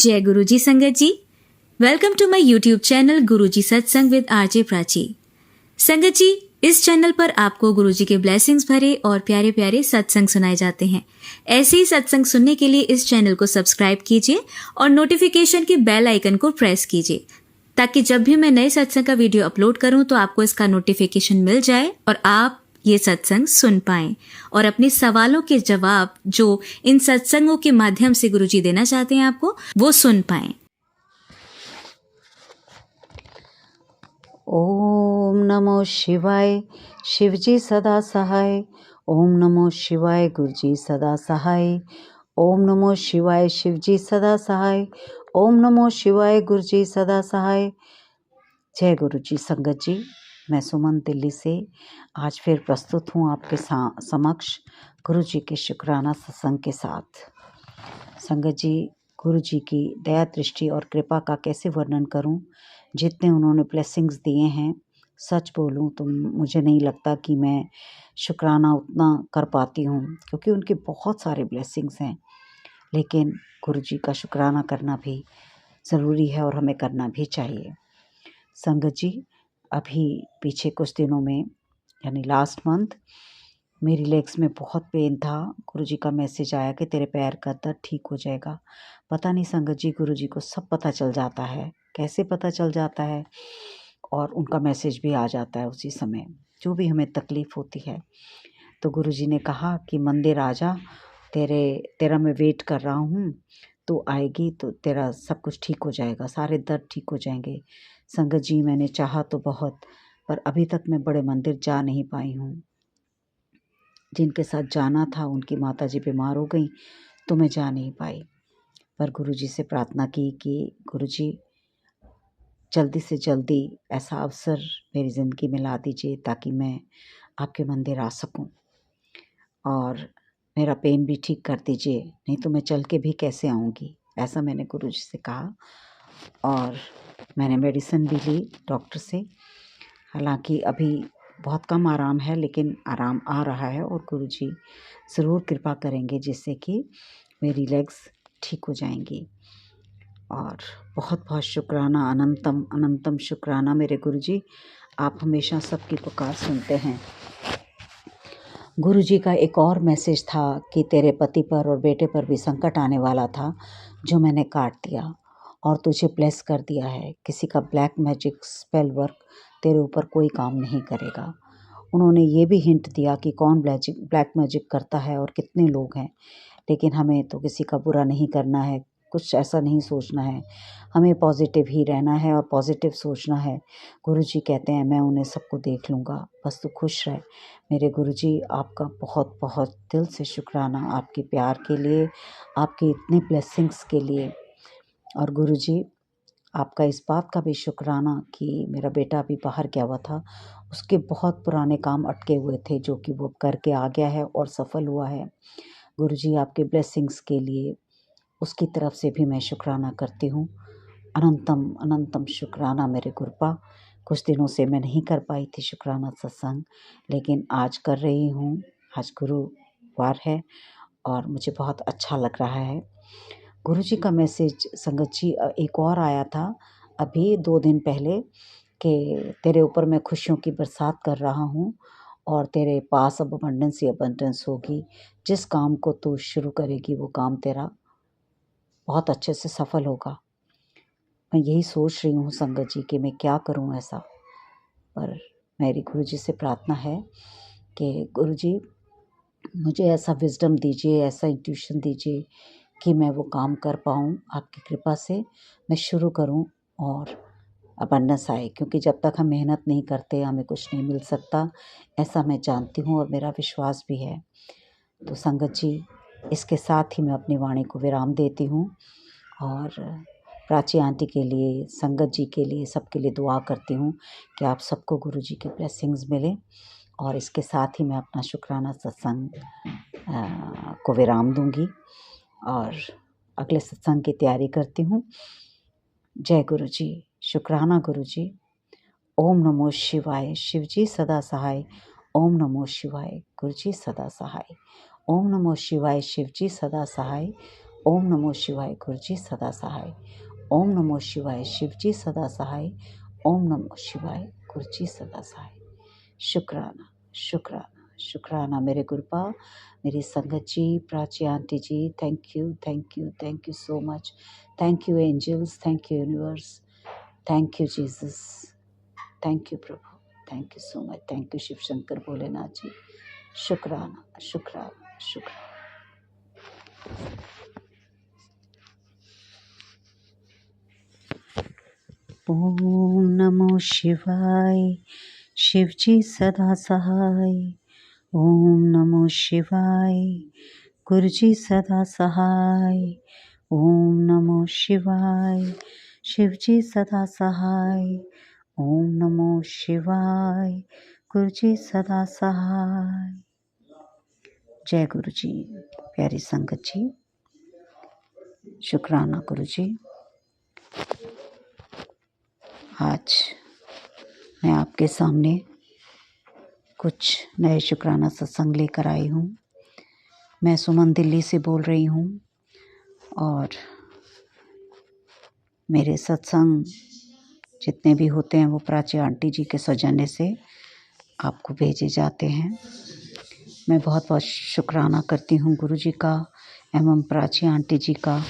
जय गुरुजी संगत जी, welcome to my YouTube channel Guruji Satsang with RJ Prachi. संगत जी, इस चैनल पर आपको गुरुजी के ब्लेसिंग्स भरे और प्यारे प्यारे सत्संग सुनाए जाते हैं। ऐसे ही सत्संग सुनने के लिए इस चैनल को सब्सक्राइब कीजिए और नोटिफिकेशन के बेल आइकन को प्रेस कीजिए, ताकि जब भी मैं नए सत्संग का वीडियो अपलोड करूं तो आपको इसका नोटिफिकेशन मिल जाए और आप ये सत्संग सुन पाएं और अपने सवालों के जवाब जो इन सत्संगों के माध्यम से गुरुजी देना चाहते हैं आपको, वो सुन पाएं। ओम नमो शिवाय, शिवजी सदा सहाय। ओम नमो शिवाय, गुरुजी सदा सहाय। ओम नमो शिवाय, शिवजी सदा सहाय। ओम नमो शिवाय, गुरुजी सदा सहाय। जय गुरुजी संगत जी, मैं सुमन दिल्ली से आज फिर प्रस्तुत हूँ आपके समक्ष गुरुजी के शुक्राना सत्संग के साथ। संगत जी, गुरुजी की दया दृष्टि और कृपा का कैसे वर्णन करूं। जितने उन्होंने ब्लेसिंग्स दिए हैं, सच बोलूं तो मुझे नहीं लगता कि मैं शुक्राना उतना कर पाती हूं, क्योंकि उनके बहुत सारे ब्लेसिंग्स हैं। लेकिन गुरुजी का शुक्राना करना भी ज़रूरी है और हमें करना भी चाहिए। संगत जी, अभी पीछे कुछ दिनों में यानी लास्ट मंथ मेरी लेग्स में बहुत पेन था। गुरुजी का मैसेज आया कि तेरे पैर का दर्द ठीक हो जाएगा। पता नहीं संगत जी, गुरुजी को सब पता चल जाता है, कैसे पता चल जाता है, और उनका मैसेज भी आ जाता है उसी समय, जो भी हमें तकलीफ़ होती है। तो गुरुजी ने कहा कि मंदिर आ जा, तेरा मैं वेट कर रहा हूँ, तो आएगी तो तेरा सब कुछ ठीक हो जाएगा, सारे दर्द ठीक हो जाएंगे। संगत जी, मैंने चाहा तो बहुत, पर अभी तक मैं बड़े मंदिर जा नहीं पाई हूँ। जिनके साथ जाना था उनकी माताजी बीमार हो गई, तो मैं जा नहीं पाई। पर गुरुजी से प्रार्थना की कि गुरुजी जल्दी से जल्दी ऐसा अवसर मेरी ज़िंदगी में ला दीजिए ताकि मैं आपके मंदिर आ सकूं, और मेरा पेन भी ठीक कर दीजिए, नहीं तो मैं चल के भी कैसे आऊँगी। ऐसा मैंने गुरुजी से कहा और मैंने मेडिसिन भी ली डॉक्टर से। हालांकि अभी बहुत कम आराम है, लेकिन आराम आ रहा है और गुरुजी ज़रूर कृपा करेंगे जिससे कि मेरी लेग्स ठीक हो जाएंगी। और बहुत बहुत शुक्राना, अनंतम अनंतम शुक्राना मेरे गुरुजी, आप हमेशा सबकी पुकार सुनते हैं। गुरुजी का एक और मैसेज था कि तेरे पति पर और बेटे पर भी संकट आने वाला था, जो मैंने काट दिया और तुझे ब्लेस कर दिया है। किसी का ब्लैक मैजिक स्पेल वर्क तेरे ऊपर कोई काम नहीं करेगा। उन्होंने ये भी हिंट दिया कि कौन ब्लैक मैजिक करता है और कितने लोग हैं, लेकिन हमें तो किसी का बुरा नहीं करना है, कुछ ऐसा नहीं सोचना है, हमें पॉजिटिव ही रहना है और पॉजिटिव सोचना है। गुरुजी कहते हैं मैं उन्हें सबको देख लूँगा, बस तू खुश रह। मेरे गुरुजी, आपका बहुत बहुत दिल से शुक्राना, आपके प्यार के लिए, आपके इतने ब्लेसिंग्स के लिए। और गुरुजी, आपका इस बात का भी शुक्राना कि मेरा बेटा अभी बाहर गया हुआ था, उसके बहुत पुराने काम अटके हुए थे, जो कि वो करके आ गया है और सफल हुआ है। गुरुजी, आपके ब्लेसिंग्स के लिए उसकी तरफ से भी मैं शुक्राना करती हूँ। अनंतम अनंतम शुक्राना मेरे गुरुपा। कुछ दिनों से मैं नहीं कर पाई थी शुक्राना सत्संग, लेकिन आज कर रही हूँ। आज गुरुवार है और मुझे बहुत अच्छा लग रहा है। गुरुजी का मैसेज संगत जी एक और आया था अभी 2 दिन पहले कि तेरे ऊपर मैं खुशियों की बरसात कर रहा हूँ और तेरे पास अब अबंडेंस ही अबंडेंस होगी। जिस काम को तू शुरू करेगी वो काम तेरा बहुत अच्छे से सफल होगा। मैं यही सोच रही हूँ संगत जी कि मैं क्या करूँ ऐसा, पर मेरी गुरुजी से प्रार्थना है कि गुरुजी मुझे ऐसा विजडम दीजिए, ऐसा इंट्यूशन दीजिए कि मैं वो काम कर पाऊँ। आपकी कृपा से मैं शुरू करूँ और अबंडेंस आए, क्योंकि जब तक हम मेहनत नहीं करते हमें कुछ नहीं मिल सकता, ऐसा मैं जानती हूँ और मेरा विश्वास भी है। तो संगत जी, इसके साथ ही मैं अपनी वाणी को विराम देती हूँ और प्राची आंटी के लिए, संगत जी के लिए, सबके लिए दुआ करती हूँ कि आप सबको गुरुजी की ब्लेसिंग्स मिले। और इसके साथ ही मैं अपना शुक्राना सत्संग को विराम दूंगी और अगले सत्संग की तैयारी करती हूँ। जय गुरुजी, शुक्राना गुरुजी। ओम नमो शिवाय, शिवजी सदा सहाय। ओम नमो शिवाय, गुरुजी सदा सहाय। ओम नमो शिवाय, शिवजी सदा सहाय। ओम नमो शिवाय गुरुजी सदा सहाय। ओम नमो शिवाय शिवजी सदा सहाय। ओम नमो शिवाय गुरुजी सदा सहाय। शुक्राना शुक्राना शुक्राना मेरे गुरुपा, मेरी संगत जी, Prachi aunty ji, thank you thank you thank you so much. Thank you angels, thank you universe, thank you Jesus, thank you प्रभु, thank you so much. Thank you Shiv Shankar Bholenath ji. शुक्राना शुक्राना शुक्राना। ओम नमो शिवाय शिवजी सदा सहाय। ओम नमो शिवाय गुरुजी सदा सहाय। ओम नमो शिवाय शिवजी सदा सहाय। ओम नमो शिवाय गुरुजी सदा सहाय। जय गुरु जी। प्यारी संगत जी, शुक्राना गुरु जी। आज मैं आपके सामने कुछ नए शुक्राना सत्संग लेकर आई हूँ। मैं सुमन दिल्ली से बोल रही हूँ और मेरे सत्संग जितने भी होते हैं वो प्राची आंटी जी के सौजन्य से आपको भेजे जाते हैं। मैं बहुत बहुत शुक्राना करती हूँ गुरु जी का एवं प्राची आंटी जी का,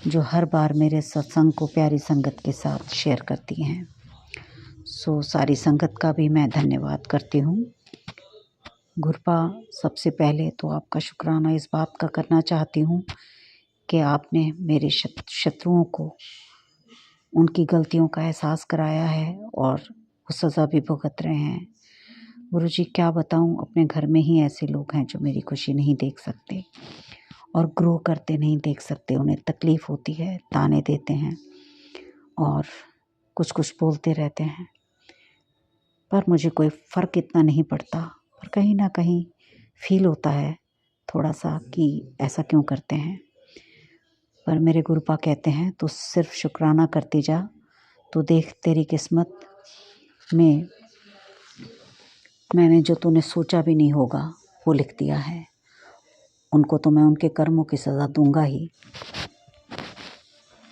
जो हर बार मेरे सत्संग को प्यारी संगत के साथ शेयर करती हैं। सारी संगत का भी मैं धन्यवाद करती हूँ। गुरुपा, सबसे पहले तो आपका शुक्राना इस बात का करना चाहती हूँ कि आपने मेरे शत्रुओं को उनकी गलतियों का एहसास कराया है और वो सज़ा भी भुगत रहे हैं। गुरुजी, क्या बताऊँ, अपने घर में ही ऐसे लोग हैं जो मेरी खुशी नहीं देख सकते और ग्रो करते नहीं देख सकते। उन्हें तकलीफ़ होती है, ताने देते हैं और कुछ कुछ बोलते रहते हैं, पर मुझे कोई फ़र्क इतना नहीं पड़ता। पर कहीं ना कहीं फील होता है थोड़ा सा कि ऐसा क्यों करते हैं। पर मेरे गुरुपा कहते हैं तो सिर्फ शुक्राना करती जा, तो देख तेरी किस्मत में मैंने जो तूने सोचा भी नहीं होगा वो लिख दिया है। उनको तो मैं उनके कर्मों की सज़ा दूंगा ही।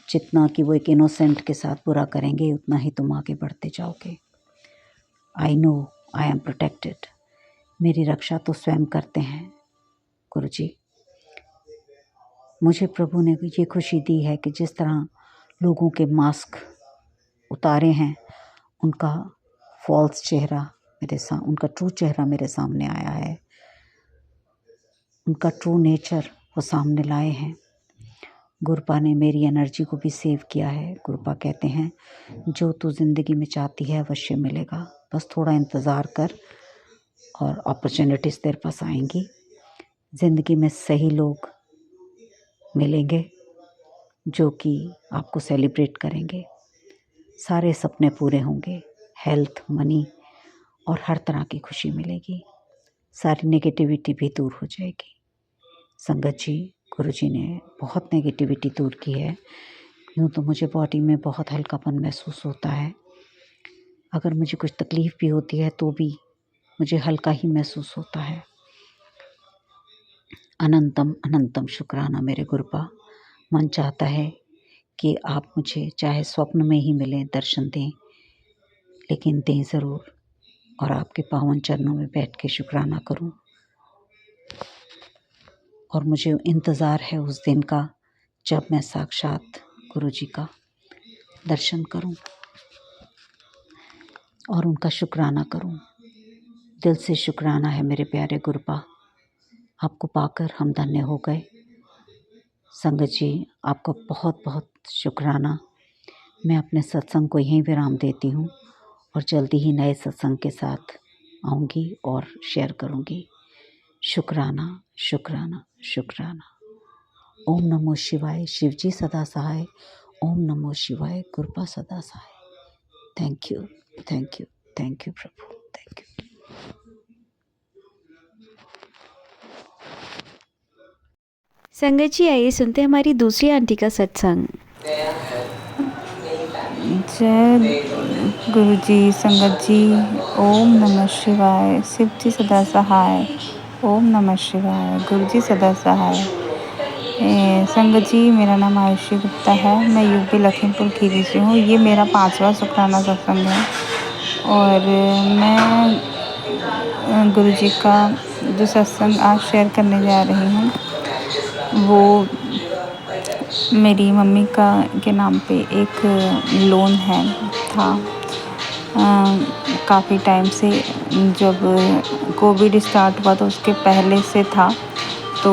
जितना कि वो एक इनोसेंट के साथ बुरा करेंगे उतना ही तुम आगे बढ़ते जाओगे। I know I am protected. मेरी रक्षा तो स्वयं करते हैं गुरुजी। मुझे प्रभु ने ये खुशी दी है कि जिस तरह लोगों के मास्क उतारे हैं, उनका फॉल्स चेहरा उनका ट्रू चेहरा मेरे सामने आया है। उनका ट्रू नेचर वो सामने लाए हैं। गुरुपा ने मेरी एनर्जी को भी सेव किया है। गुरुपा कहते हैं जो तू ज़िंदगी में चाहती है अवश्य मिलेगा, बस थोड़ा इंतज़ार कर और अपॉर्चुनिटीज़ तेरे पास आएंगी। ज़िंदगी में सही लोग मिलेंगे जो कि आपको सेलिब्रेट करेंगे। सारे सपने पूरे होंगे, हेल्थ, मनी और हर तरह की खुशी मिलेगी। सारी नेगेटिविटी भी दूर हो जाएगी। संगत जी, गुरुजी ने बहुत नेगेटिविटी दूर की है। यूँ तो मुझे बॉडी में बहुत हल्कापन महसूस होता है। अगर मुझे कुछ तकलीफ़ भी होती है तो भी मुझे हल्का ही महसूस होता है। अनंतम अनंतम शुक्राना मेरे गुरुपा। मन चाहता है कि आप मुझे चाहे स्वप्न में ही मिलें, दर्शन दें, लेकिन दें ज़रूर और आपके पावन चरणों में बैठ के शुक्राना करूं। और मुझे इंतज़ार है उस दिन का जब मैं साक्षात गुरुजी का दर्शन करूं और उनका शुक्राना करूं। दिल से शुक्राना है मेरे प्यारे गुरुपा, आपको पाकर हम धन्य हो गए। संगत जी, आपका बहुत बहुत शुक्राना। मैं अपने सत्संग को यहीं विराम देती हूँ और जल्दी ही नए सत्संग के साथ आऊँगी और शेयर करूँगी। शुक्राना शुक्राना शुक्राना। ओम नमो शिवाय शिवजी सदा सहाय। ओम नमो शिवाय गुरुपा सदा सहाय। Thank you thank you thank you प्रभु, थैंक यू। संगत जी, आइए सुनते हैं हमारी दूसरी आंटी का सत्संग। जय गुरुजी, संगत जी, ओम नमः शिवाय। शिव जी सदा सहाय। ओम नमः शिवाय। गुरुजी सदा सहाय। संगत जी, मेरा नाम आयुषी गुप्ता है। मैं यूपी लखीमपुर खीरी से हूँ। ये मेरा 5वां शुक्राना सत्संग है और मैं गुरुजी का जो सत्संग आज शेयर करने जा रही हूँ वो मेरी मम्मी का के नाम पे एक लोन है था काफ़ी टाइम से। जब कोविड स्टार्ट हुआ तो उसके पहले से था, तो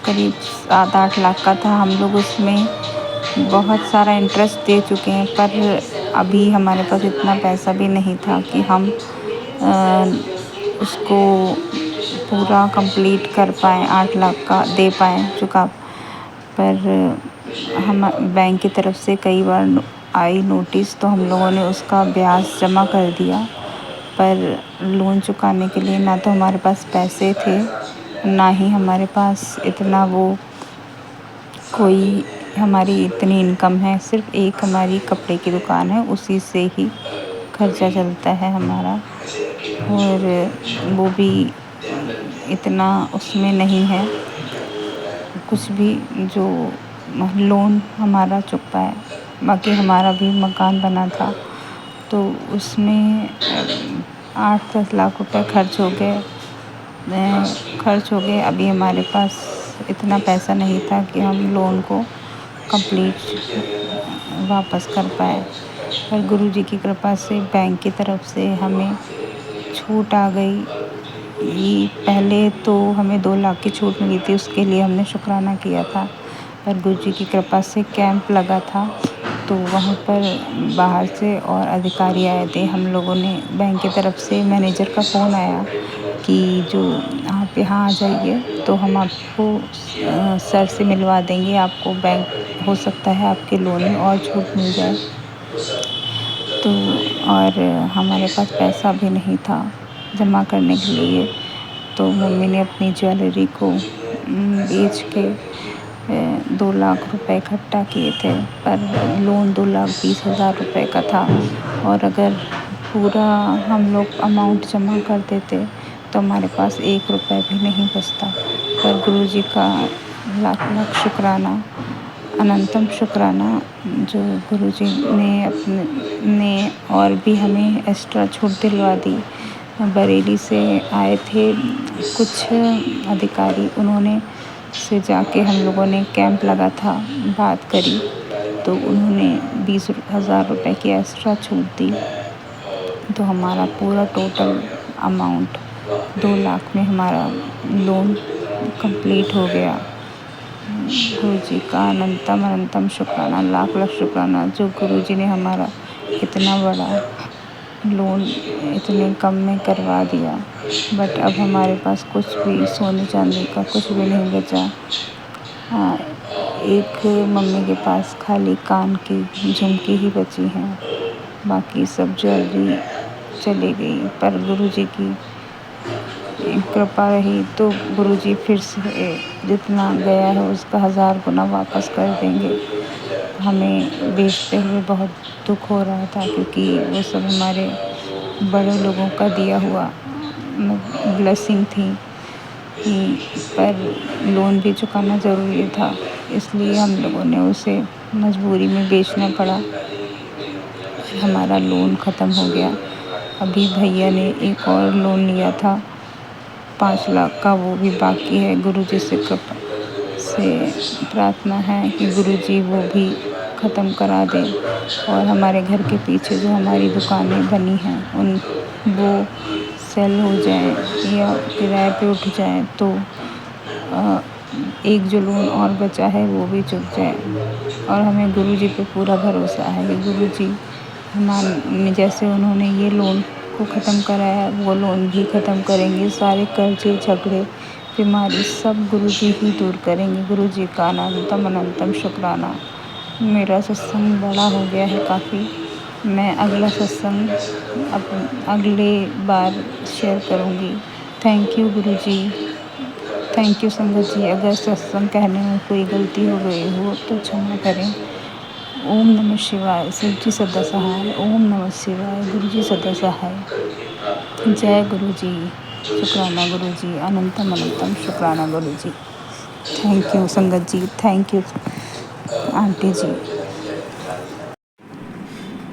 करीब 7-8 लाख का था। हम लोग उसमें बहुत सारा इंटरेस्ट दे चुके हैं, पर अभी हमारे पास इतना पैसा भी नहीं था कि हम उसको पूरा कंप्लीट कर पाएँ, 8 लाख का दे पाएँ चुका। पर हम बैंक की तरफ से कई बार आई नोटिस, तो हम लोगों ने उसका ब्याज जमा कर दिया। पर लोन चुकाने के लिए ना तो हमारे पास पैसे थे, ना ही हमारे पास इतना कोई हमारी इतनी इनकम है। सिर्फ एक हमारी कपड़े की दुकान है, उसी से ही खर्चा चलता है हमारा, और वो भी इतना उसमें नहीं है कुछ भी जो लोन हमारा चुकता है। बाकी हमारा भी मकान बना था, तो उसमें 8-10 लाख रुपए खर्च हो गए। अभी हमारे पास इतना पैसा नहीं था कि हम लोन को कंप्लीट वापस कर पाए। पर गुरुजी की कृपा से बैंक की तरफ से हमें छूट आ गई। ये पहले तो हमें 2 लाख की छूट मिली थी, उसके लिए हमने शुक्राना किया था। पर गुरुजी की कृपा से कैंप लगा था, तो वहाँ पर बाहर से और अधिकारी आए थे। हम लोगों ने बैंक की तरफ से मैनेजर का फ़ोन आया कि जो आप यहाँ आ जाइए, तो हम आपको सर से मिलवा देंगे, आपको बैंक हो सकता है आपके लोन में और छूट मिल जाए। तो और हमारे पास पैसा भी नहीं था जमा करने के लिए, तो मम्मी ने अपनी ज्वेलरी को बेच के 2 लाख रुपए इकट्ठा किए थे। पर लोन 2,20,000 रुपए का था, और अगर पूरा हम लोग अमाउंट जमा कर देते तो हमारे पास 1 रुपए भी नहीं बचता। पर गुरुजी का लाख शुक्राना, अनंतम शुक्राना, जो गुरुजी ने और भी हमें एक्स्ट्रा छूट दिलवा दी। बरेली से आए थे कुछ अधिकारी, उन्होंने से जाके हम लोगों ने कैंप लगा था, बात करी, तो उन्होंने 20,000 रुपए की एक्स्ट्रा छूट दी। तो हमारा पूरा टोटल अमाउंट 2 लाख में हमारा लोन कंप्लीट हो गया। गुरुजी का अनंतम शुक्राना, लाख शुक्राना, जो गुरुजी ने हमारा इतना बड़ा लोन इतने कम में करवा दिया। बट अब हमारे पास कुछ भी सोने चांदी का कुछ भी नहीं बचा। एक मम्मी के पास खाली कान की झुमकी ही बची हैं, बाकी सब ज्वेलरी चली गई। पर गुरुजी की कृपा रही तो गुरुजी फिर से जितना गया है उसका 1000 गुना वापस कर देंगे। हमें बेचते हुए बहुत दुख हो रहा था, क्योंकि वो सब हमारे बड़े लोगों का दिया हुआ ब्लेसिंग थी। पर लोन भी चुकाना ज़रूरी था, इसलिए हम लोगों ने उसे मजबूरी में बेचना पड़ा। हमारा लोन ख़त्म हो गया। अभी भैया ने एक और लोन लिया था 5 लाख का, वो भी बाकी है। गुरुजी से कृपा से प्रार्थना है कि गुरुजी वो भी ख़त्म करा दें, और हमारे घर के पीछे जो हमारी दुकानें बनी हैं वो सेल हो जाए या किराए पे उठ जाए, तो एक जो लोन और बचा है वो भी चुक जाए। और हमें गुरुजी पे पूरा भरोसा है कि गुरुजी हमारे जैसे उन्होंने ये लोन को ख़त्म कराया, वो लोन भी ख़त्म करेंगे। सारे कर्जे, झगड़े, बीमारी सब गुरुजी ही दूर करेंगे। गुरुजी का अनंतम शुक्राना। मेरा सत्संग बड़ा हो गया है काफ़ी। मैं अगला सत्संग अगले बार शेयर करूँगी। Thank you Guruji, thank you संगत जी। अगर सत्संग कहने में कोई गलती हो गई हो तो क्षमा करें। ओम नमः शिवाय। शिव जी सदा सहाय। ओम नमः शिवाय। गुरु जी सदा सहाय। जय गुरु जी। शुक्राना गुरु जी। अनंतम शुक्राना गुरु जी। थैंक यू संगत जी, थैंक यू आंटी जी।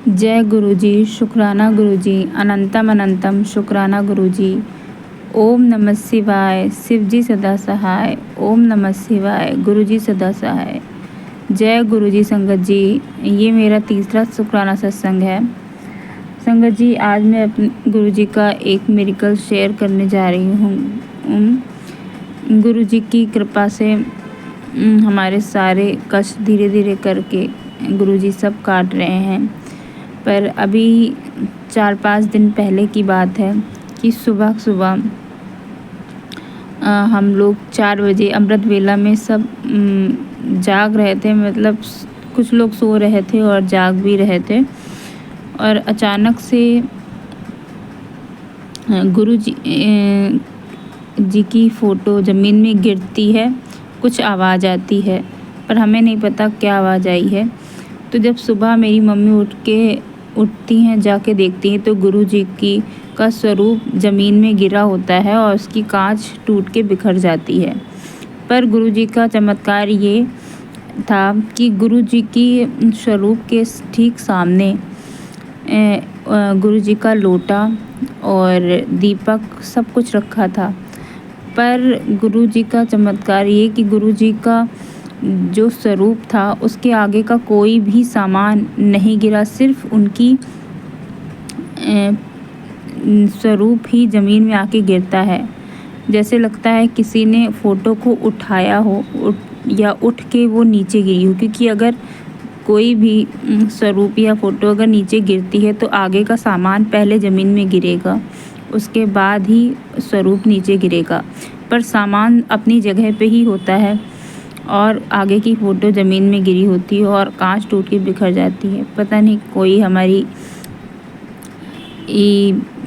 जय गुरु जी, शुक्राना गुरु जी, अनंतम अनंतम शुक्राना गुरु जी। ओम नमः शिवाय, शिव जी सदा सहाय। ओम नमः शिवाय, गुरु जी सदा सहाय। जय गुरु जी संगत जी, ये मेरा तीसरा शुक्राना सत्संग है। संगत जी, आज मैं अपने गुरु जी का एक मिरेकल शेयर करने जा रही हूँ। गुरु जी की कृपा से हमारे सारे कष्ट धीरे धीरे करके गुरु जी सब काट रहे हैं। पर अभी 4-5 दिन पहले की बात है कि सुबह सुबह हम लोग 4 बजे अमृत वेला में सब जाग रहे थे, मतलब कुछ लोग सो रहे थे और जाग भी रहे थे। और अचानक से गुरु जी की फ़ोटो ज़मीन में गिरती है, कुछ आवाज़ आती है, पर हमें नहीं पता क्या आवाज़ आई है। तो जब सुबह मेरी मम्मी उठती हैं, जाके देखती हैं तो गुरु जी का स्वरूप ज़मीन में गिरा होता है और उसकी कांच टूट के बिखर जाती है। पर गुरु जी का चमत्कार ये था कि गुरु जी की स्वरूप के ठीक सामने गुरु जी का लोटा और दीपक सब कुछ रखा था। पर गुरु जी का चमत्कार ये कि गुरु जी का जो स्वरूप था उसके आगे का कोई भी सामान नहीं गिरा, सिर्फ उनकी स्वरूप ही ज़मीन में आके गिरता है। जैसे लगता है किसी ने फ़ोटो को उठाया हो या उठ के वो नीचे गिरी हो, क्योंकि अगर कोई भी स्वरूप या फ़ोटो अगर नीचे गिरती है तो आगे का सामान पहले ज़मीन में गिरेगा, उसके बाद ही स्वरूप नीचे गिरेगा। पर सामान अपनी जगह पे ही होता है और आगे की फ़ोटो ज़मीन में गिरी होती है और कांच टूट के बिखर जाती है। पता नहीं कोई हमारी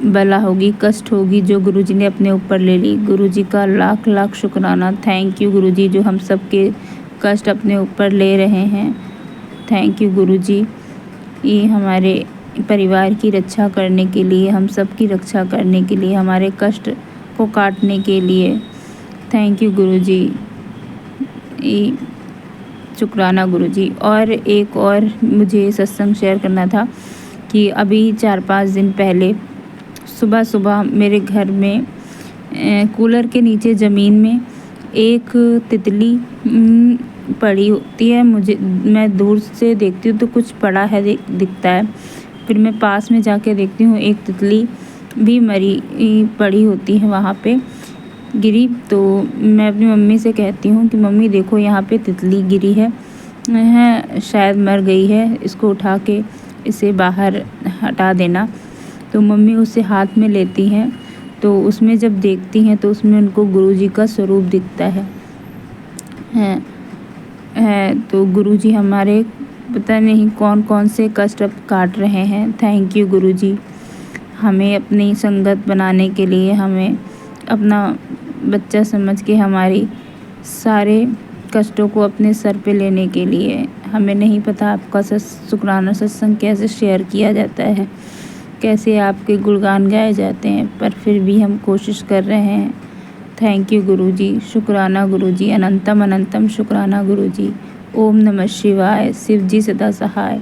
बला होगी, कष्ट होगी जो गुरुजी ने अपने ऊपर ले ली। गुरुजी का लाख लाख शुक्राना। थैंक यू गुरुजी, जो हम सब के कष्ट अपने ऊपर ले रहे हैं। थैंक यू गुरुजी, ये हमारे परिवार की रक्षा करने के लिए, हम सब की रक्षा करने के लिए, हमारे कष्ट को काटने के लिए। थैंक यू गुरुजी, ये शुक्राना गुरुजी। और एक और मुझे सत्संग शेयर करना था कि अभी 4-5 दिन पहले सुबह सुबह मेरे घर में कूलर के नीचे ज़मीन में एक तितली पड़ी होती है। मैं दूर से देखती हूँ तो कुछ पड़ा है दिखता है, फिर मैं पास में जाके देखती हूँ एक तितली भी मरी पड़ी होती है वहाँ पे गिरी। तो मैं अपनी मम्मी से कहती हूँ कि मम्मी देखो यहाँ पे तितली गिरी है, शायद मर गई है, इसको उठा के इसे बाहर हटा देना। तो मम्मी उसे हाथ में लेती हैं, तो उसमें जब देखती हैं तो उसमें उनको गुरुजी का स्वरूप दिखता है। तो गुरुजी हमारे पता नहीं कौन कौन से कष्ट अब काट रहे हैं। थैंक यू गुरुजी, हमें अपनी संगत बनाने के लिए, हमें अपना बच्चा समझ के हमारी सारे कष्टों को अपने सर पे लेने के लिए। हमें नहीं पता आपका शुक्राना सत्संग कैसे शेयर किया जाता है, कैसे आपके गुणगान गाए जाते हैं, पर फिर भी हम कोशिश कर रहे हैं। थैंक यू गुरुजी, शुक्राना गुरुजी, अनंतम अनंतम शुक्राना गुरुजी। ओम नमः शिवाय, शिव जी सदा सहाय।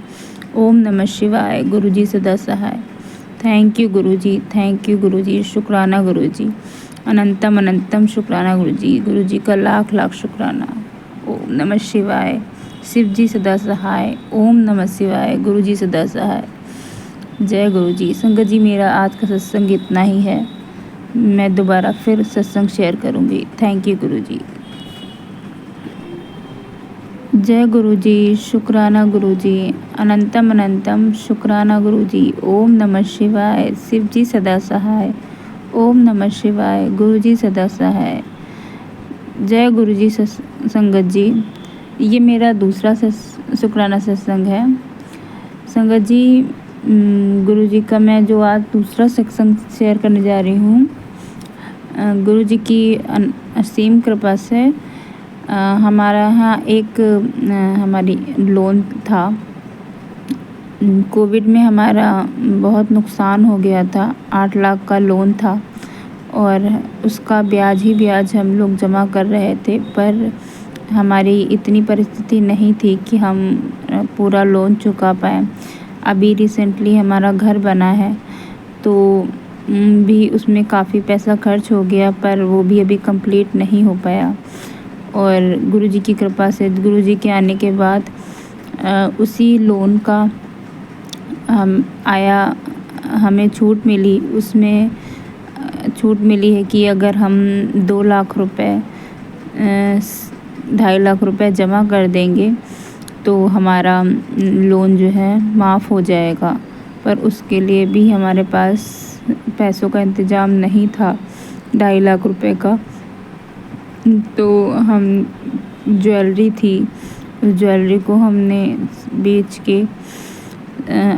ओम नमः शिवाय, गुरुजी सदा सहाय। Thank you Guruji, thank you Guruji, शुक्राना गुरुजी, अनंतम अनंतम शुक्राना गुरुजी। गुरुजी का लाख लाख शुक्राना। ओम नमः शिवाय, शिव जी सदा सहाय। ओम नमः शिवाय, गुरुजी सदा सहाय। जय गुरुजी। संगत जी, मेरा आज का सत्संग इतना ही है, मैं दोबारा फिर सत्संग शेयर करूँगी। थैंक यू गुरुजी। जय गुरुजी, शुक्राना गुरुजी, अनंतम अनंतम शुक्राना गुरुजी। ओम नमः शिवाय, शिव जी सदा सहाय। ओम नमः शिवाय, गुरुजी सदा सहाय। जय गुरुजी। संगत जी, ये मेरा दूसरा शुक्राना सत्संग है। संगत जी, गुरुजी का मैं जो आज दूसरा सत्संग शेयर करने जा रही हूँ, गुरुजी की असीम कृपा से हमारा यहाँ एक हमारी लोन था। कोविड में हमारा बहुत नुकसान हो गया था, 8 लाख का लोन था और उसका ब्याज ही ब्याज हम लोग जमा कर रहे थे। पर हमारी इतनी परिस्थिति नहीं थी कि हम पूरा लोन चुका पाएँ। अभी रिसेंटली हमारा घर बना है तो भी उसमें काफ़ी पैसा खर्च हो गया, पर वो भी अभी कंप्लीट नहीं हो पाया। और गुरुजी की कृपा से, गुरुजी के आने के बाद उसी लोन का हमें छूट मिली। उसमें छूट मिली है कि अगर हम 2 लाख रुपए 2.5 लाख रुपए जमा कर देंगे तो हमारा लोन जो है माफ़ हो जाएगा। पर उसके लिए भी हमारे पास पैसों का इंतज़ाम नहीं था 2.5 लाख रुपए का। तो हम ज्वेलरी थी, उस ज्वेलरी को हमने बेच के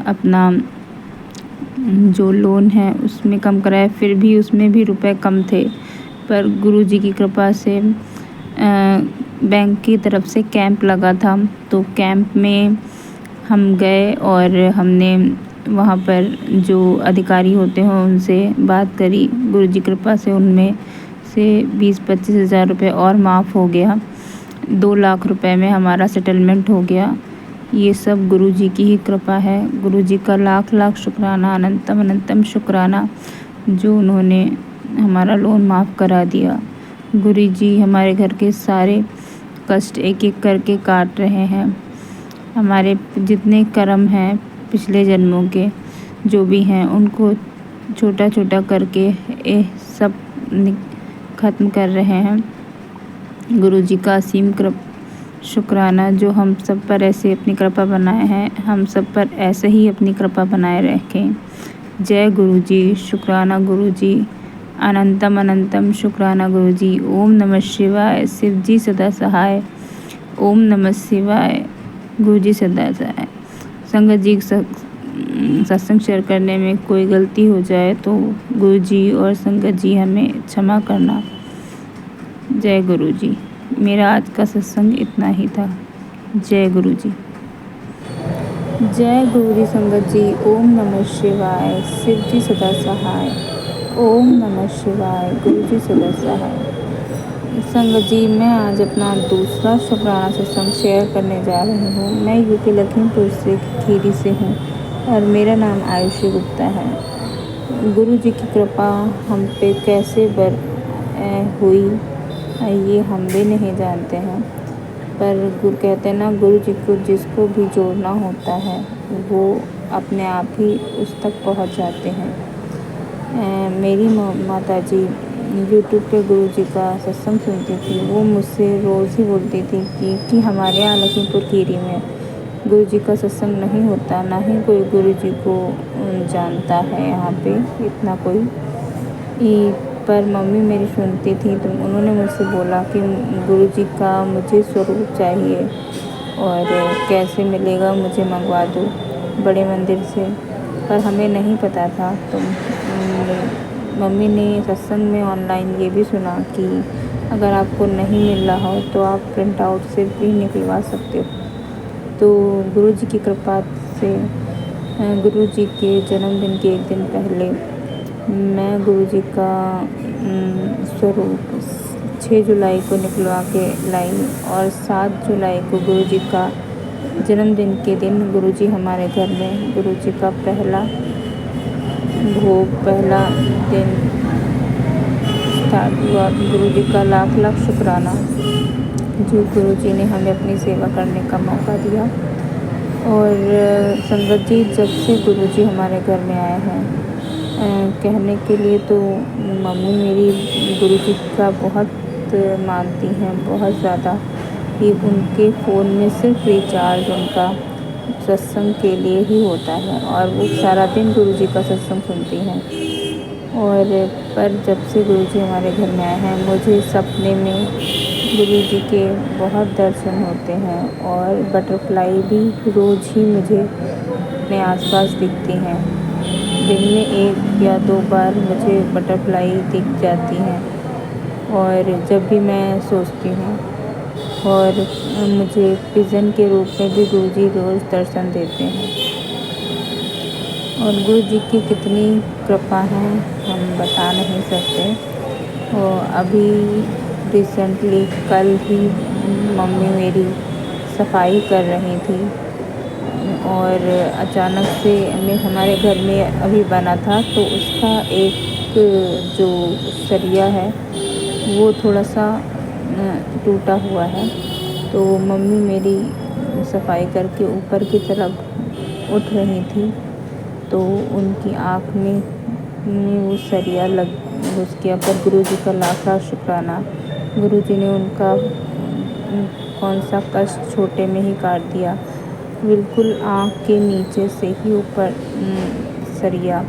अपना जो लोन है उसमें कम कराया। फिर भी उसमें भी रुपए कम थे, पर गुरुजी की कृपा से बैंक की तरफ से कैंप लगा था, तो कैंप में हम गए और हमने वहाँ पर जो अधिकारी होते हैं उनसे बात करी। गुरुजी की कृपा से उनमें से 20-25 हज़ार रुपये और माफ़ हो गया। 2 लाख रुपए में हमारा सेटलमेंट हो गया। ये सब गुरुजी की ही कृपा है। गुरुजी का लाख लाख शुक्राना, अनंतम अनंतम शुक्राना, जो उन्होंने हमारा लोन माफ़ करा दिया। गुरुजी हमारे घर के सारे कष्ट एक एक करके काट रहे हैं। हमारे जितने कर्म हैं पिछले जन्मों के जो भी हैं उनको छोटा छोटा करके सब ख़त्म कर रहे हैं। गुरुजी का असीम शुक्राना, जो हम सब पर ऐसे अपनी कृपा बनाए हैं, हम सब पर ऐसे ही अपनी कृपा बनाए रखें। जय गुरुजी, शुक्राना गुरुजी, अनंतम अनंतम शुक्राना गुरुजी। ओम नमः शिवाय, शिव जी सदा सहाय। ओम नमः शिवाय, गुरुजी सदा सहाय। संगत जी सत्संग शेयर करने में कोई गलती हो जाए तो गुरुजी और संगत जी हमें क्षमा करना। जय गुरुजी। मेरा आज का सत्संग इतना ही था। जय गुरुजी। जय गुरुजी संगत जी। ओम नमः शिवाय, शिव जी सदा सहाय। ओम नमः शिवाय, गुरुजी सदा सहाय। संगत जी, मैं आज अपना दूसरा शुक्राना सत्संग शेयर करने जा रही हूँ। मैं यूपी लखीमपुर से खीरी से हूँ और मेरा नाम आयुषी गुप्ता है। गुरुजी की कृपा हम पे कैसे हुई ये हम भी नहीं जानते हैं, पर गुरु कहते हैं ना, गुरु जी को जिसको भी जोड़ना होता है वो अपने आप ही उस तक पहुंच जाते हैं। मेरी माता जी यूट्यूब पे गुरु जी का सत्संग सुनती थी। वो मुझसे रोज़ ही बोलती थी कि हमारे यहाँ लखीमपुर खीरी में गुरु जी का सत्संग नहीं होता, ना ही कोई गुरु जी को जानता है यहाँ पे इतना कोई। पर मम्मी मेरी सुनती थी तो उन्होंने मुझसे बोला कि गुरुजी का मुझे स्वरूप चाहिए और कैसे मिलेगा, मुझे मंगवा दो बड़े मंदिर से। पर हमें नहीं पता था, तो मम्मी ने सत्संग में ऑनलाइन ये भी सुना कि अगर आपको नहीं मिल रहा हो तो आप प्रिंट आउट से भी निकलवा सकते हो। तो गुरुजी की कृपा से गुरुजी के जन्मदिन के एक दिन पहले मैं गुरुजी का स्वरूप 6 जुलाई को निकलवा के लाई और 7 जुलाई को गुरुजी का जन्मदिन के दिन गुरुजी हमारे घर में गुरुजी का पहला भोग, पहला दिन स्टार्ट हुआ। गुरुजी का लाख लाख शुक्राना, जो गुरुजी ने हमें अपनी सेवा करने का मौका दिया। और संगत जी, जब से गुरुजी हमारे घर में आए हैं, कहने के लिए तो मम्मी मेरी गुरुजी का बहुत मानती हैं, बहुत ज़्यादा कि उनके फ़ोन में सिर्फ रिचार्ज उनका सत्संग के लिए ही होता है और वो सारा दिन गुरुजी का सत्संग सुनती हैं। और पर जब से गुरुजी हमारे घर में आए हैं, मुझे सपने में गुरुजी के बहुत दर्शन होते हैं और बटरफ्लाई भी रोज़ ही मुझे अपने आसपास दिखती हैं। दिन में 1 या 2 बार मुझे बटरफ्लाई दिख जाती हैं और जब भी मैं सोचती हूँ। और मुझे पिजन के रूप में भी गुरुजी रोज़ दर्शन देते हैं। और गुरुजी की कितनी कृपा है हम बता नहीं सकते। और अभी रिसेंटली कल ही मम्मी मेरी सफाई कर रही थी और अचानक से हमारे घर में अभी बना था तो उसका एक जो सरिया है वो थोड़ा सा टूटा हुआ है। तो मम्मी मेरी सफाई करके ऊपर की तरफ उठ रही थी तो उनकी आँख में वो सरिया लग घुस गया। पर गुरुजी का लाख लाख शुक्राना, गुरुजी ने उनका कौन सा कष्ट छोटे में ही काट दिया। बिल्कुल आँख के नीचे से ही ऊपर सरिया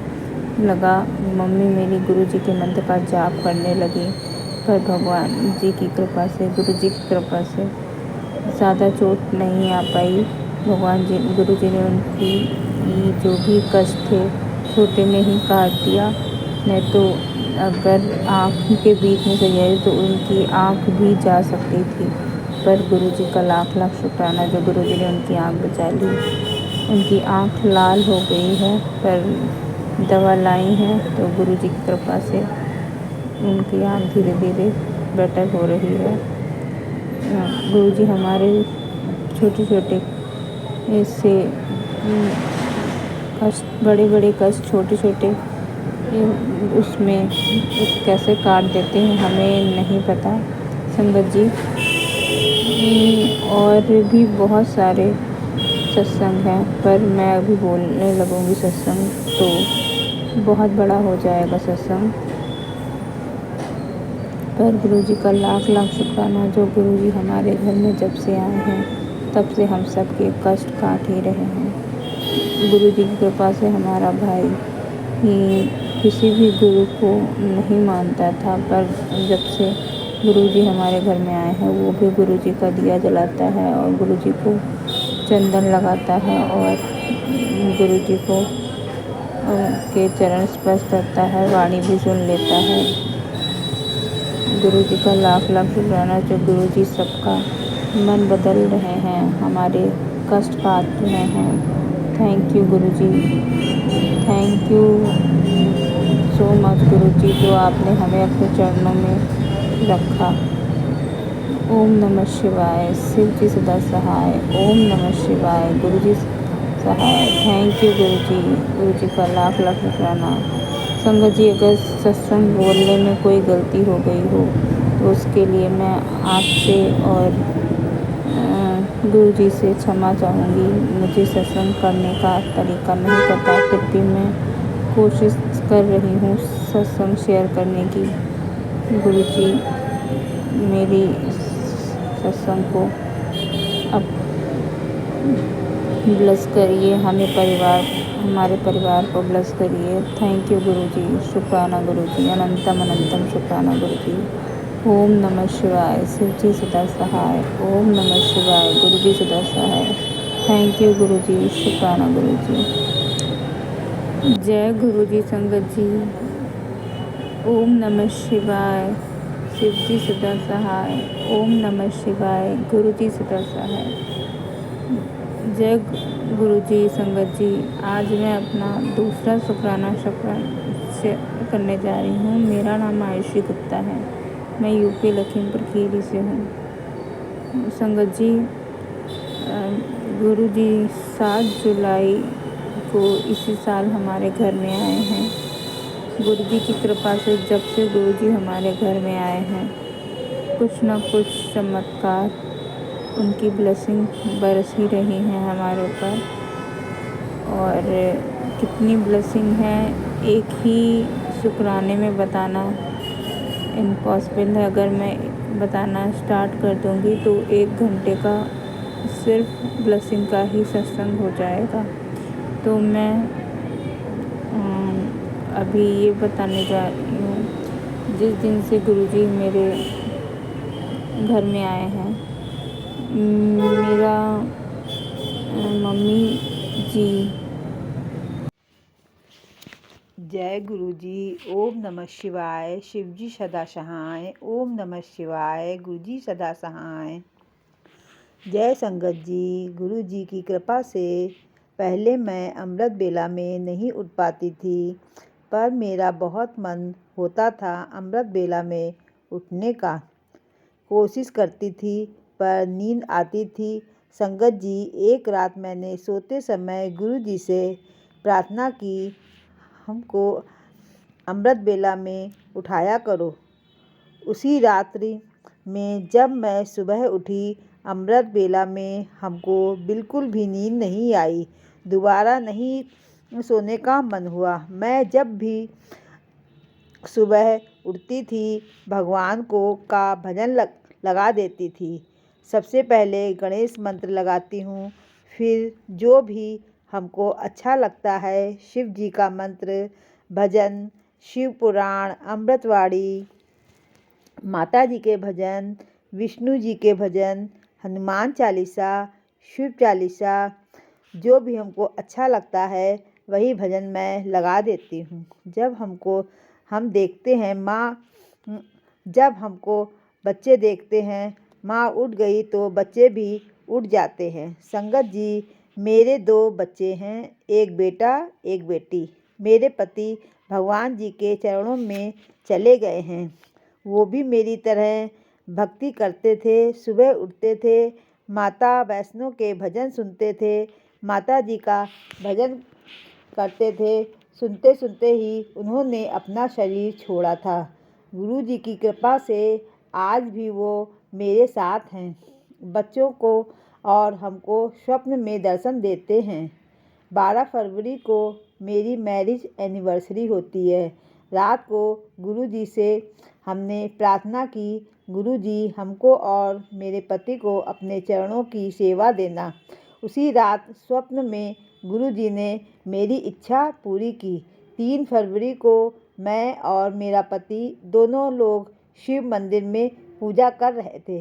लगा। मम्मी मेरी गुरुजी के मंत्र का जाप करने लगी पर भगवान जी की कृपा से, गुरुजी की कृपा से ज़्यादा चोट नहीं आ पाई। गुरुजी ने उनकी जो भी कष्ट थे छोटे में ही काट दिया। नहीं तो अगर आँख के बीच में सरिया तो उनकी आँख भी जा सकती थी। पर गुरुजी का लाख लाख शुक्राना जो गुरुजी ने उनकी आँख बचा ली। उनकी आँख लाल हो गई है पर दवा लाई है तो गुरुजी की कृपा से उनकी आँख धीरे धीरे बेटर हो रही है। गुरुजी हमारे छोटे छोटे से कष्ट, बड़े बड़े कष्ट छोटे छोटे उसमें कैसे काट देते हैं हमें नहीं पता संगत जी। और भी बहुत सारे सत्संग हैं पर मैं अभी बोलने लगूंगी सत्संग तो बहुत बड़ा हो जाएगा सत्संग। पर गुरुजी का लाख लाख शुक्राना जो गुरुजी हमारे घर में जब से आए हैं तब से हम सबके कष्ट काट ही रहे हैं। गुरुजी की कृपा से हमारा भाई किसी भी गुरु को नहीं मानता था पर जब से गुरुजी हमारे घर में आए हैं वो भी गुरुजी का दिया जलाता है और गुरुजी को चंदन लगाता है और गुरुजी को के चरण स्पर्श करता है, वाणी भी सुन लेता है। गुरुजी का लाख लाख शुक्राना जो गुरुजी सबका मन बदल रहे हैं, हमारे कष्ट काट रहे हैं। Thank you Guruji, thank you so much Guruji जो आपने हमें अपने चरणों में रखा। ओम नमः शिवाय, शिव जी सदा सहाय। ओम नमः शिवाय, गुरुजी सहाय। थैंक यू गुरुजी, गुरुजी का लाख लाख शुक्राना। संगत जी अगर सत्संग बोलने में कोई गलती हो गई हो तो उसके लिए मैं आपसे और गुरुजी से क्षमा चाहूँगी। मुझे सत्संग करने का तरीका नहीं पता फिर भी मैं कोशिश कर रही हूँ सत्संग शेयर करने की। गुरुजी मेरी सत्संग को अब ब्लेस करिए, हमारे परिवार को ब्लेस करिए। थैंक यू गुरुजी, शुक्राना गुरुजी, अनंतम अनंतम शुक्राना गुरुजी। ओम नमः शिवाय, शिव जी सदा सहाय। ओम नमः शिवाय, गुरुजी सदा सहाय। थैंक यू गुरुजी, शुक्राना गुरुजी। जय गुरुजी संगत जी। ओम नमः शिवाय, शिव जी सदा सहाय। ओम नमः शिवाय, गुरुजी सदा सहाय। जय गुरुजी संगत जी। आज मैं अपना दूसरा शुक्राना शेयर करने जा रही हूँ। मेरा नाम आयुषी गुप्ता है, मैं यूपी लखीमपुर खीरी से हूँ। संगत जी गुरुजी 7 जुलाई को इसी साल हमारे घर में आए हैं। गुरुजी की कृपा से जब से गुरुजी हमारे घर में आए हैं कुछ न कुछ चमत्कार, उनकी ब्लेसिंग बरस ही रही हैं हमारे ऊपर। और कितनी ब्लेसिंग है एक ही शुक्राने में बताना इम्पॉसिबल है। अगर मैं बताना स्टार्ट कर दूँगी तो 1 घंटे का सिर्फ ब्लेसिंग का ही सत्संग हो जाएगा। तो मैं अभी ये बताने जा रही हूँ जिस दिन से गुरुजी मेरे घर में आए हैं मेरा मम्मी जी। जय गुरुजी। ओम नमः शिवाय, शिवजी सदा सहाय। ओम नमः शिवाय, गुरुजी सदा सहाय। जय संगत जी। गुरुजी की कृपा से पहले मैं अमृत बेला में नहीं उठ पाती थी पर मेरा बहुत मन होता था अमृत बेला में उठने का। कोशिश करती थी पर नींद आती थी। संगत जी, एक रात मैंने सोते समय गुरु जी से प्रार्थना की, हमको अमृत बेला में उठाया करो। उसी रात्रि में जब मैं सुबह उठी, अमृत बेला में हमको बिल्कुल भी नींद नहीं आई। दोबारा नहीं सोने का मन हुआ। मैं जब भी सुबह उठती थी, भगवान का भजन लगा देती थी। सबसे पहले गणेश मंत्र लगाती हूँ, फिर जो भी हमको अच्छा लगता है, शिव जी का मंत्र, भजन, शिव पुराण, अमृतवाणी, माता जी के भजन, विष्णु जी के भजन, हनुमान चालीसा, शिव चालीसा, जो भी हमको अच्छा लगता है वही भजन मैं लगा देती हूँ। हम देखते हैं जब हमको बच्चे देखते हैं, माँ उठ गई तो बच्चे भी उठ जाते हैं। संगत जी, मेरे 2 बच्चे हैं, एक बेटा एक बेटी। मेरे पति भगवान जी के चरणों में चले गए हैं। वो भी मेरी तरह भक्ति करते थे। सुबह उठते थे, माता वैष्णो के भजन सुनते थे, माता जी का भजन करते थे। सुनते सुनते ही उन्होंने अपना शरीर छोड़ा था। गुरु जी की कृपा से आज भी वो मेरे साथ हैं। बच्चों को और हमको स्वप्न में दर्शन देते हैं। 12 फरवरी को मेरी मैरिज एनिवर्सरी होती है। रात को गुरु जी से हमने प्रार्थना की, गुरु जी हमको और मेरे पति को अपने चरणों की सेवा देना। उसी रात स्वप्न में गुरु जी ने मेरी इच्छा पूरी की। 3 फरवरी को मैं और मेरा पति दोनों लोग शिव मंदिर में पूजा कर रहे थे।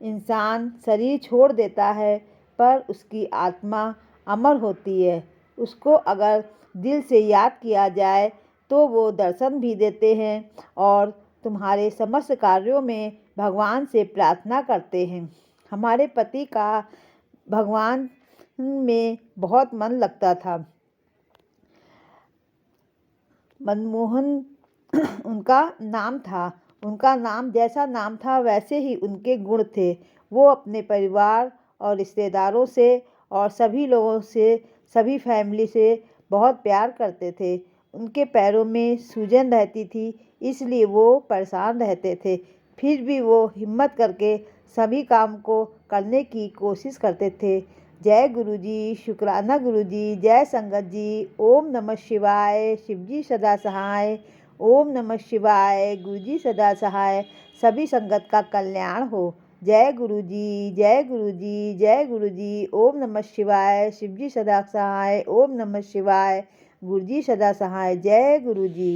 इंसान शरीर छोड़ देता है, पर उसकी आत्मा अमर होती है। उसको अगर दिल से याद किया जाए तो वो दर्शन भी देते हैं और तुम्हारे समस्त कार्यों में भगवान से प्रार्थना करते हैं। हमारे पति का भगवान में बहुत मन लगता था। मनमोहन उनका नाम था। उनका नाम जैसा नाम था वैसे ही उनके गुण थे। वो अपने परिवार और रिश्तेदारों से और सभी लोगों से, सभी फैमिली से बहुत प्यार करते थे। उनके पैरों में सूजन रहती थी, इसलिए वो परेशान रहते थे। फिर भी वो हिम्मत करके सभी काम को करने की कोशिश करते थे। जय गुरु जी, शुक्राना गुरु जी, जय संगत जी। ओम नमः शिवाय, शिव जी सदा सहाय। ओम नमः शिवाय, गुरु जी सदा सहाय। सभी संगत का कल्याण हो। जय गुरु जी, जय गुरु जी, जय गुरु जी। ओम नमः शिवाय, शिव जी सदा सहाय। ओम नमः शिवाय, गुरु जी सदा सहाय। जय गुरु जी।